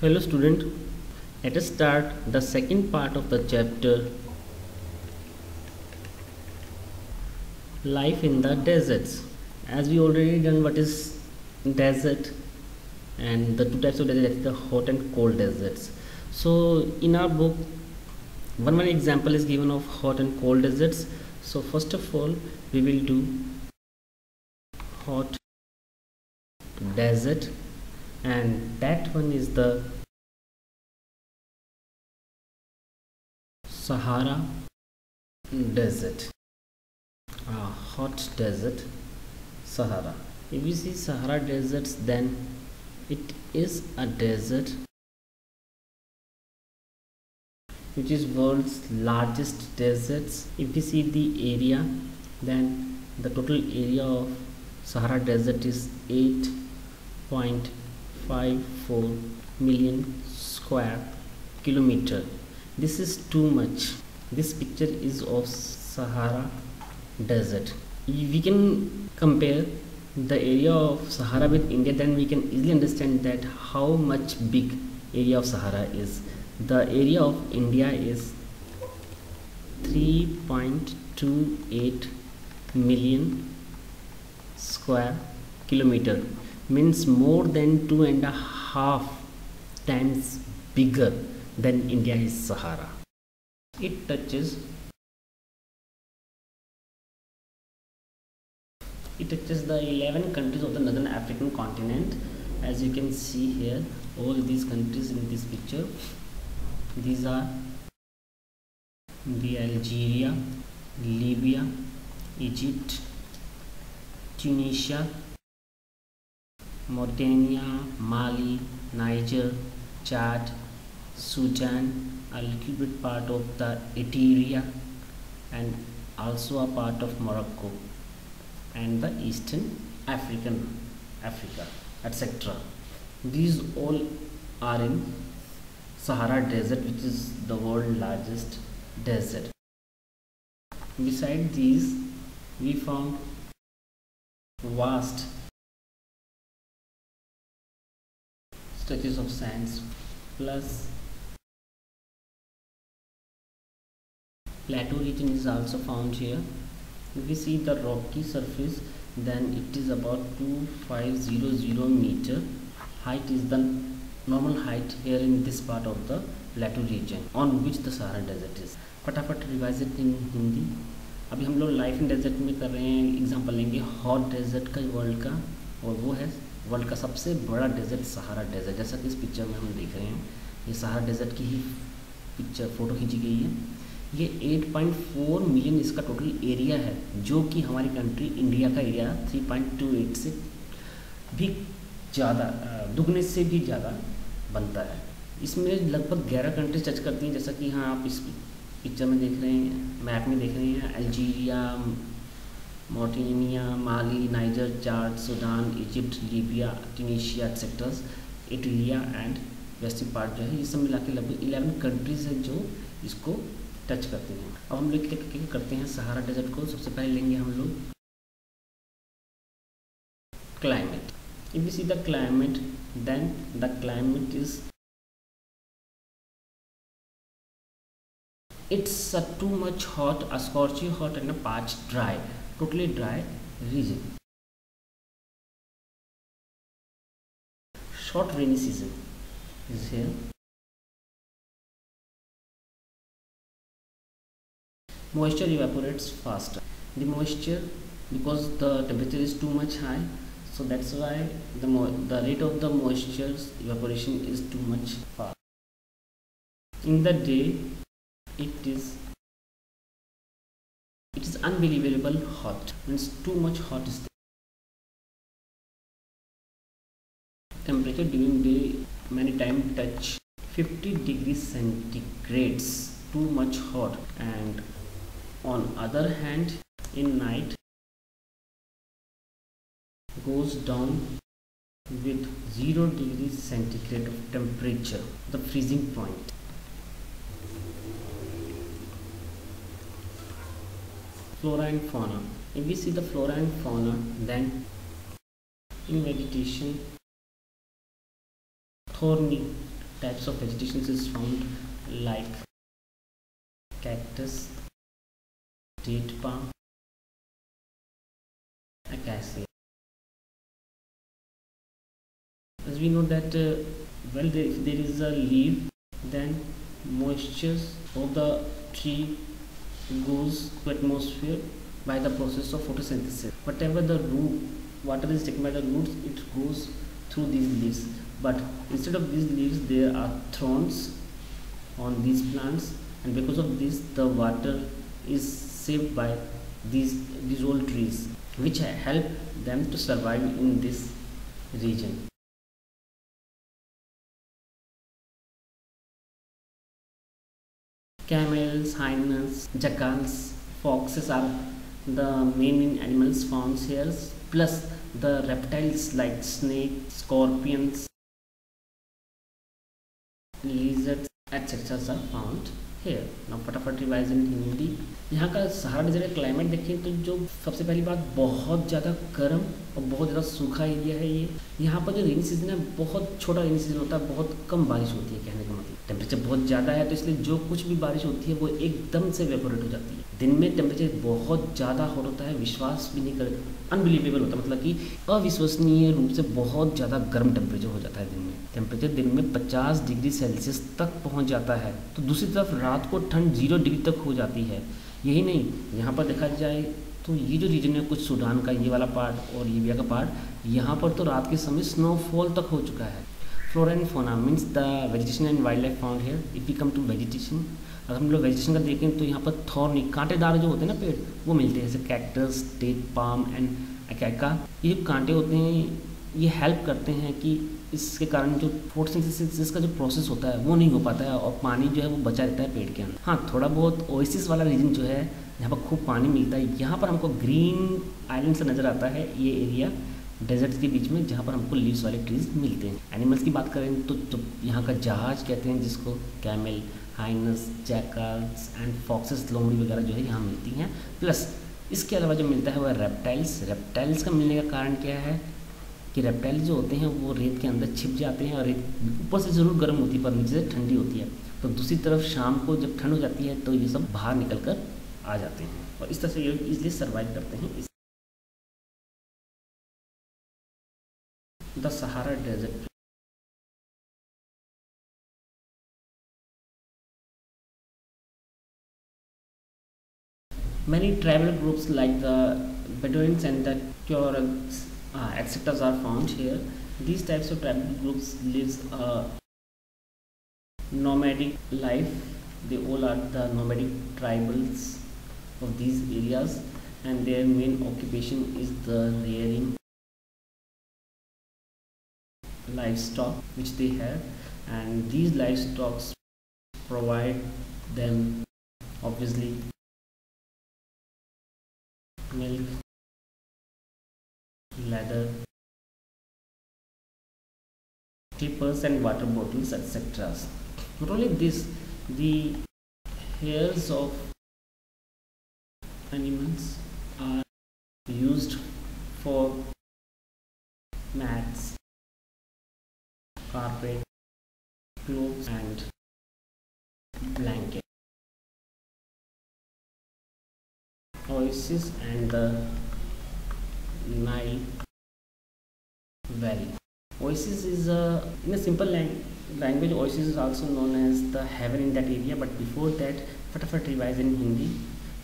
Hello student, let us start the second part of the chapter Life in the Deserts. As we already done what is desert and the two types of desert, that is the hot and cold deserts. So in our book one example is given of hot and cold deserts. So first of all we will do hot desert, and that one is the Sahara desert. Hot desert, Sahara. If you see Sahara deserts, then it is a desert which is world's largest deserts. If we see the area, then the total area of Sahara desert is 8.54 million square kilometer. This is too much. This picture is of Sahara desert. We can compare the area of Sahara with India, then we can easily understand that how much big area of Sahara is. The area of India is 3.28 million square kilometer, means more than 2.5 times bigger than India is Sahara. It touches the 11 countries of the northern African continent. As you can see here, all these countries in this picture, these are the Algeria, Libya, Egypt, Tunisia, Mauritania, Mali, Niger, Chad, Sudan, a little bit part of the Eritrea, and also a part of Morocco, and the Eastern Africa, etc. These all are in Sahara desert, which is the world's largest desert. Beside these, we found vast stretches of sands, plus plateau region is also found here. If we see the rocky surface, then it is about 2500 meter. Height is the normal height here in this part of the plateau region on which the Sahara desert is. फटाफट revise it in Hindi. अभी हम लोग life in desert में कर रहे हैं. Example लेंगे hot desert का वर्ल्ड का, और वो है वर्ल्ड का सबसे बड़ा डेजर्ट सहारा डेजर्ट. जैसा कि इस पिक्चर में हम देख रहे हैं, ये सहारा डेजर्ट की ही पिक्चर फोटो खींची गई है. ये 8.4 मिलियन इसका टोटल एरिया है, जो कि हमारी कंट्री इंडिया का एरिया 3.28 से भी ज़्यादा, दुगने से भी ज़्यादा बनता है. इसमें लगभग 11 कंट्रीज टच करती हैं. जैसा कि हाँ आप इस पिक्चर में देख रहे हैं, मैप में देख रहे हैं, Algeria, Mauritania, Mali, niger, Chad, Sudan, Egypt, Libya, Tunisia etcetera, Italy and western part जो है, ये सब मिला के लगभग 11 कंट्रीज हैं जो इसको टच करते हैं. अब हम लोग क्या करते हैं सहारा डेजर्ट को. सबसे पहले लेंगे हम लोग climate. If you see the climate, then the climate is, it's a too much hot, a scorching hot and a parched dry, totally dry region. Short rainy season is here. Moisture evaporates faster. The moisture, because the temperature is too much high, so that's why the rate of the moisture evaporation is too much fast. In the day, it is unbelievable hot, means too much hot is there. Temperature during day many times touch 50 degrees centigrades, too much hot. And on other hand, in night goes down with 0 degrees centigrade of temperature, the freezing point. Flora and fauna. If we see the flora and fauna, then in vegetation, thorny types of vegetation is found like cactus, date palm, acacia. As we know that if there is a leaf, then moisture of the tree goes to atmosphere by the process of photosynthesis. Whatever the root, water is taken by the roots, it goes through these leaves. But instead of these leaves, there are thorns on these plants, and because of this, the water is saved by these old trees, which help them to survive in this region. Camels, hyenas, jackals, foxes are the main animals found here, plus the reptiles like snakes, scorpions, lizards, etc. are found here. Now फटाफट revise in Hindi. यहाँ का Sahara desert का climate देखें तो जो सबसे पहली बात, बहुत ज़्यादा गर्म और बहुत ज़्यादा सूखा एरिया है ये। यहाँ पर जो रेनी सीजन है बहुत छोटा रेनी सीजन होता है, बहुत कम बारिश होती है, कहने का मतलब। टेम्परेचर बहुत ज़्यादा है तो इसलिए जो कुछ भी बारिश होती है वो एकदम से वेपोरेट हो जाती है। दिन में टेम्परेचर बहुत ज़्यादा हॉट होता है, विश्वास भी नहीं कर, अनबिलीवेबल होता है, मतलब कि अविश्वसनीय रूप से बहुत ज़्यादा गर्म टेम्परेचर हो जाता है दिन में। टेम्परेचर दिन में 50 डिग्री सेल्सियस तक पहुंच जाता है, तो दूसरी तरफ रात को ठंड 0 डिग्री तक हो जाती है। यही नहीं, यहाँ पर देखा जाए तो ये जो रीजन है कुछ सूडान का ये वाला पार्ट और लीबिया का पार्ट, यहाँ पर तो रात के समय स्नोफॉल तक हो चुका है। Flora and fauna means the vegetation and wildlife found here. If you come to vegetation, अगर हम लोग वेजिटेशन का देखें तो यहाँ पर थॉर्नी कांटेदार जो होते हैं ना पेड़, वो मिलते हैं, जैसे कैक्टस, डेट पाम एंड अकैका। ये जो कांटे होते हैं ये हेल्प करते हैं कि इसके कारण जो फोटोसिंथेसिस का जो प्रोसेस होता है वो नहीं हो पाता है और पानी जो है वो बचा रहता है पेड़ के अंदर। हाँ, थोड़ा बहुत ओएसिस वाला रीजन जो है यहाँ पर खूब पानी मिलता है, यहाँ पर हमको ग्रीन आइलैंड से नज़र आता है ये एरिया डेजर्ट्स के बीच में, जहाँ पर हमको लीव्स वाले ट्रीज मिलते हैं। एनिमल्स की बात करें तो जो यहाँ का जहाज कहते हैं जिसको, camel, highness, jackals and foxes, लोमड़ी वगैरह जो है यहाँ मिलती हैं। प्लस इसके अलावा जो मिलता है वह रेप्टाइल्स। रेप्टाइल्स का मिलने का कारण क्या है कि रेप्टाइल जो होते हैं वो रेत के अंदर छिप जाते हैं और रेत ऊपर से ज़रूर गर्म होती है पर नीचे से ठंडी होती है, तो दूसरी तरफ शाम को जब ठंड हो जाती है तो ये सब बाहर निकल कर आ जाते हैं और इस तरह से ये इजली सर्वाइव करते हैं। The Sahara desert. Many tribal groups like the Bedouins and the Tuaregs etc. are found here. These types of tribal groups lives a nomadic life. They all are the nomadic tribals of these areas, and their main occupation is the rearing livestock which they have, and these livestock provide them obviously milk, leather, clippers and water bottles, etc. Not only this, the hairs of animals are used for mats, carpet, clothes and blanket. Oasis and the Nile Valley. Oasis is in a simple language, Oasis is also known as the heaven in that area. But before that, फटाफट revise in Hindi.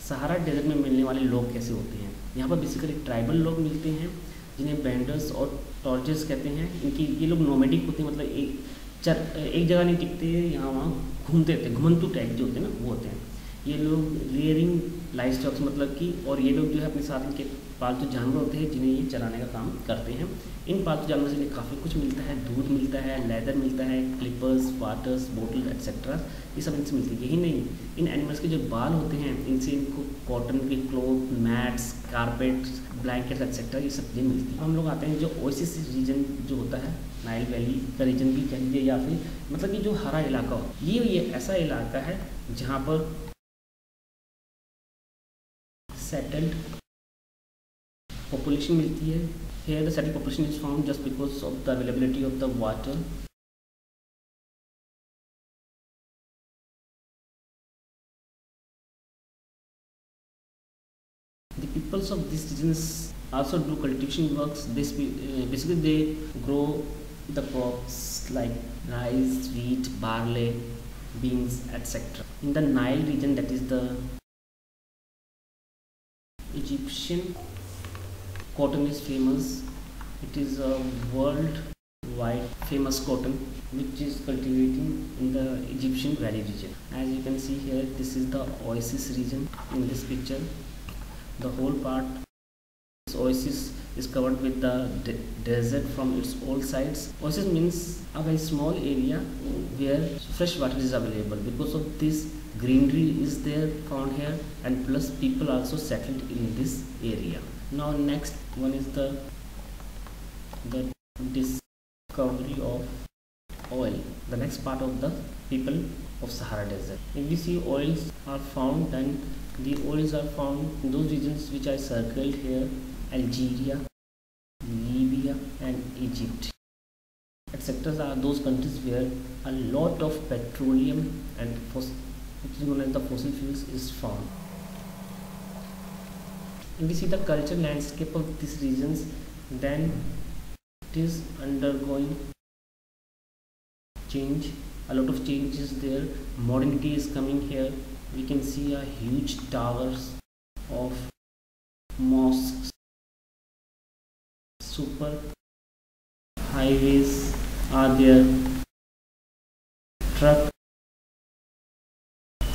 Sahara desert में मिलने वाले लोग कैसे होते हैं? यहाँ पर बेसिकली ट्राइबल लोग मिलते हैं जिन्हें बैंडर्स और टॉर्जेस कहते हैं। इनकी ये लोग नोमैडिक होते हैं, मतलब एक जगह नहीं टिकते, यहाँ वहाँ घूमते रहते हैं, घुमंतु टाइप जो होते हैं ना वो होते हैं। ये लोग रियरिंग लाइफ स्टॉक्स मतलब कि, और ये लोग जो है अपने साथ इनके पालतू जानवर होते हैं जिन्हें ये चराने का काम करते हैं। इन पालतू जानवर से काफ़ी कुछ मिलता है, दूध मिलता है, लेदर मिलता है, क्लिपर्स, वाटर्स, बोटल एक्सेट्रा, ये सब इनसे मिलती है। यही नहीं, इन एनिमल्स के जो बाल होते हैं इनसे इनको कॉटन के cloth, mats, carpet, blankets etcetera ये सब चीज़ें मिलती हैं। हम लोग आते हैं जो ओएसिस रीजन जो होता है, नाइल वैली का रीजन भी कह लीजिए या फिर मतलब कि जो हरा इलाका हो, ये ऐसा इलाका है जहाँ पर settled population मिलती है। Here the settled population is found just because of the availability of the water peoples of these regions also do cultivation works. This basically they grow the crops like rice, wheat, barley, beans, etc. In the Nile region, that is the Egyptian cotton is famous. It is a worldwide famous cotton which is cultivating in the Egyptian valley region. As you can see here, this is the oasis region in this picture. The whole part, this oasis is covered with the desert from its all sides. Oasis means a very small area where fresh water is available. Because of this, greenery is there found here, and plus people also settled in this area. Now next one is the discovery of oil, the next part of the people of Sahara Desert. If we see oils are found, then the oils are found in those regions which I circled here: Algeria, Libya and Egypt, etc. are those countries where a lot of petroleum and which is known as the fossil fuels is found. If we see the cultural landscape of these regions, then it is undergoing change. A lot of change is there. Modernity is coming here. We can see a huge towers of mosques, super highways are there, truck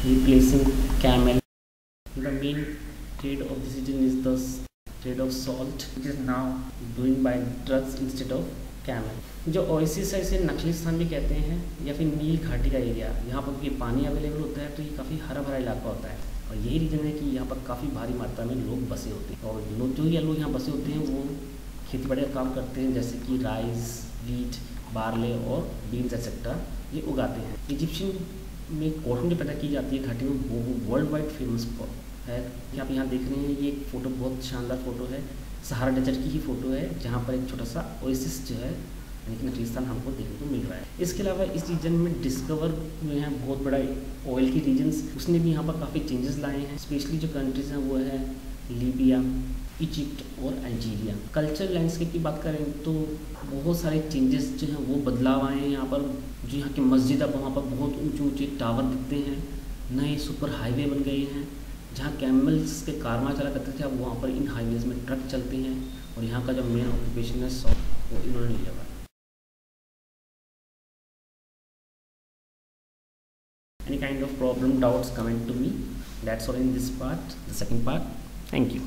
replacing camel. The main trade of this region is the trade of salt, which is now doing by trucks instead of camel. जो oasis है इसे नखलिस्तान भी कहते हैं या फिर नील घाटी का एरिया। यहाँ पर ये पानी अवेलेबल होता है तो ये काफ़ी हरा भरा इलाका होता है, और यही रीज़न है कि यहाँ पर काफ़ी भारी मात्रा में लोग बसे होते हैं। और जो लोग यहाँ बसे होते हैं वो खेती बाड़ी का काम करते हैं, जैसे कि राइस, वीट, बार्ले और बीन्स एक्सेट्रा ये उगाते हैं। इजिप्शियन में कॉटन जो पैदा की जाती है घाटी में, वो वर्ल्ड वाइड फेमस है। आप यहाँ देख रहे हैं, ये एक फ़ोटो बहुत शानदार फ़ोटो है, सहारा डेजर्ट की ही फ़ोटो है, जहाँ पर एक छोटा सा ओएसिस जो है यानी कि नखलिस्तान हमको देखने को मिल रहा है। इसके अलावा इस रीजन में डिस्कवर हुए हैं बहुत बड़ा ऑयल की रीजन्स, उसने भी यहाँ पर काफ़ी चेंजेस लाए हैं। स्पेशली जो कंट्रीज़ हैं वो है लीबिया, इजिप्ट और अल्जीरिया। कल्चर लैंडस्केप की बात करें तो बहुत सारे चेंजेस जो हैं वो बदलाव आए हैं यहाँ पर। जो यहाँ की मस्जिद है वहाँ पर बहुत ऊंचे ऊंचे टावर दिखते हैं, नए सुपर हाईवे बन गए हैं। जहाँ कैमल्स के कारवां चला करते थे, अब वहाँ पर इन हाईवेज़ में ट्रक चलते हैं, और यहाँ का जो मेन ऑक्यूपेशन है वो इन्होंने लिया हुआ है। Any kind of problem, doubts, comment to me. That's all in this part, the second part. Thank you.